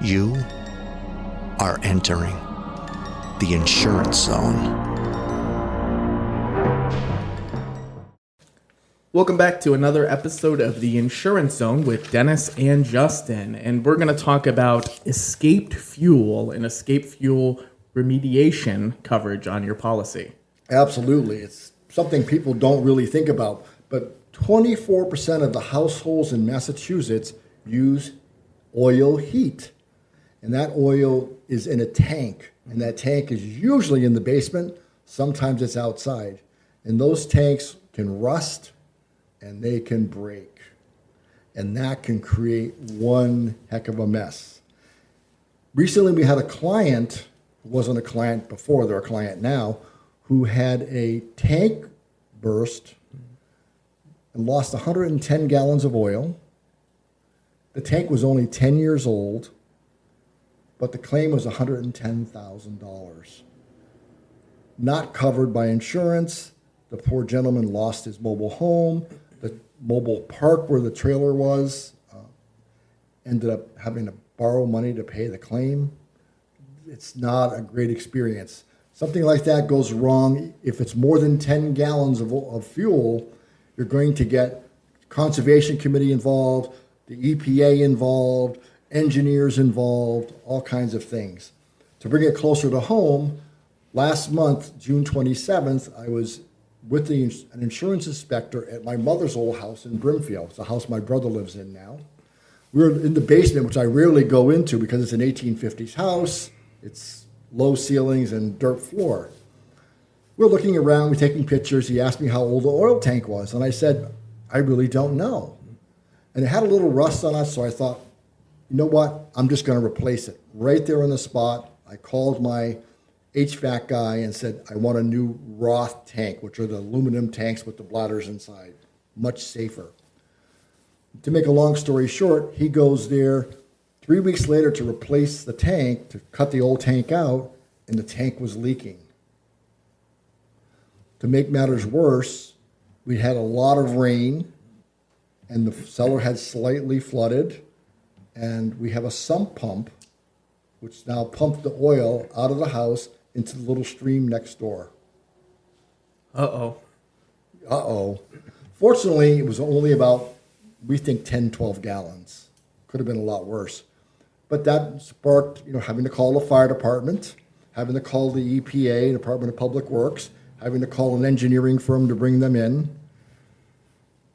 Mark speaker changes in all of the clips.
Speaker 1: You are entering the insurance zone.
Speaker 2: Welcome back to another episode of The Insurance Zone with Dennis and Justin. And we're going to talk about escaped fuel and escaped fuel remediation coverage on your policy.
Speaker 3: Absolutely. It's something people don't really think about. But 24% of the households in Massachusetts use oil heat. And that oil is in a tank. And that tank is usually in the basement. Sometimes it's outside. And those tanks can rust and they can break. And that can create one heck of a mess. Recently, we had a client, who wasn't a client before, they're a client now, who had a tank burst and lost 110 gallons of oil. The tank was only 10 years old, but the claim was $110,000. Not covered by insurance. The poor gentleman lost his mobile home. The mobile park where the trailer was ended up having to borrow money to pay the claim. It's not a great experience. Something like that goes wrong. If it's more than 10 gallons of fuel, you're going to get Conservation Committee involved, the EPA involved, engineers involved, all kinds of things. To bring it closer to home, last month, June 27th, I was with an insurance inspector at my mother's old house in Brimfield. It's a house my brother lives in now. We were in the basement, which I rarely go into because it's an 1850s house. It's low ceilings and dirt floor. We're looking around, we're taking pictures. He asked me how old the oil tank was, and I said, I really don't know. And it had a little rust on it, so I thought, you know what? I'm just going to replace it. Right there on the spot, I called my HVAC guy and said, I want a new Roth tank, which are the aluminum tanks with the bladders inside. Much safer. To make a long story short, he goes there 3 weeks later to replace the tank, to cut the old tank out, and the tank was leaking. To make matters worse, we had a lot of rain, and the cellar had slightly flooded, and we have a sump pump, which now pumped the oil out of the house into the little stream next door.
Speaker 2: Uh-oh.
Speaker 3: Fortunately, it was only about, we think, 10, 12 gallons. Could have been a lot worse. But that sparked, having to call the fire department, having to call the EPA, Department of Public Works, having to call an engineering firm to bring them in,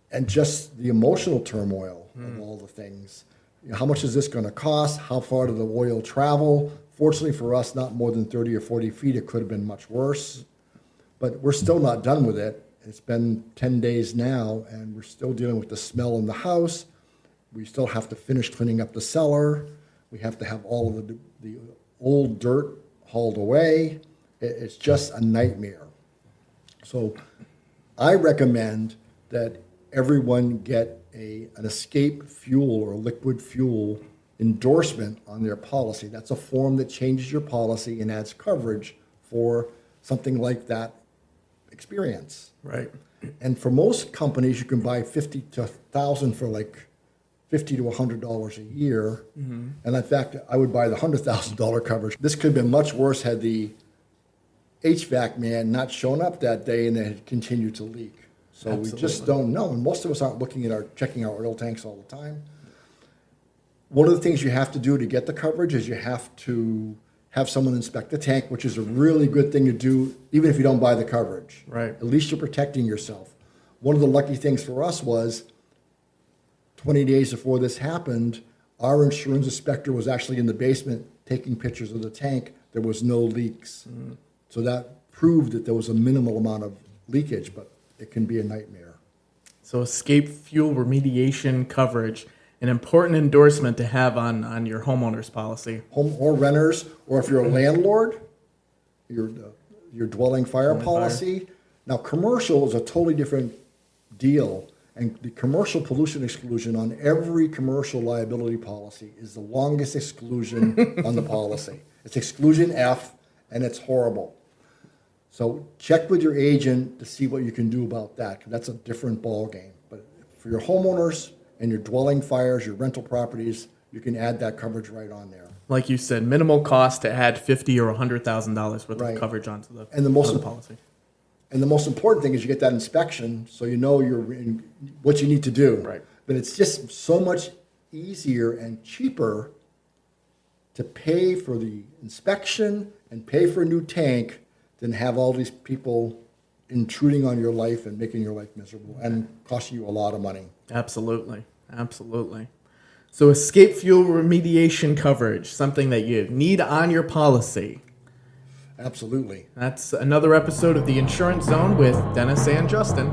Speaker 3: and just the emotional turmoil of all the things. How much is this going to cost? How far did the oil travel? Fortunately for us, not more than 30 or 40 feet. It could have been much worse. But we're still not done with it. It's been 10 days now, and we're still dealing with the smell in the house. We still have to finish cleaning up the cellar. We have to have all of the old dirt hauled away. It's just a nightmare. So I recommend that everyone get an escape fuel or liquid fuel endorsement on their policy. That's a form that changes your policy and adds coverage for something like that experience.
Speaker 2: Right.
Speaker 3: And for most companies, you can buy 50 to 1,000 for like $50 to $100 a year. Mm-hmm. And in fact, I would buy the $100,000 coverage. This could have been much worse had the HVAC man not shown up that day and it had continued to leak. So Absolutely. We just don't know. And most of us aren't checking our oil tanks all the time. One of the things you have to do to get the coverage is you have to have someone inspect the tank, which is a really good thing to do, even if you don't buy the coverage.
Speaker 2: Right.
Speaker 3: At least you're protecting yourself. One of the lucky things for us was 20 days before this happened, our insurance inspector was actually in the basement taking pictures of the tank. There was no leaks. Mm. So that proved that there was a minimal amount of leakage, but it can be a nightmare.
Speaker 2: So escape fuel remediation coverage, an important endorsement to have on your homeowner's policy.
Speaker 3: Home or renters, or if you're a landlord, your dwelling fire policy. Now, commercial is a totally different deal. And the commercial pollution exclusion on every commercial liability policy is the longest exclusion on the policy. It's exclusion F, and it's horrible. So check with your agent to see what you can do about that, because that's a different ballgame. But for your homeowners and your dwelling fires, your rental properties, you can add that coverage right on there.
Speaker 2: like you said, minimal cost to add $50,000 or $100,000 worth
Speaker 3: Right.
Speaker 2: of coverage onto the,
Speaker 3: And the most
Speaker 2: onto the policy.
Speaker 3: And the most important thing is you get that inspection so you know what you need to do.
Speaker 2: Right.
Speaker 3: But it's just so much easier and cheaper to pay for the inspection and pay for a new tank than have all these people intruding on your life and making your life miserable and costing you a lot of money.
Speaker 2: Absolutely. Absolutely. So escape fuel remediation coverage, something that you need on your policy.
Speaker 3: Absolutely.
Speaker 2: That's another episode of The Insurance Zone with Dennis and Justin.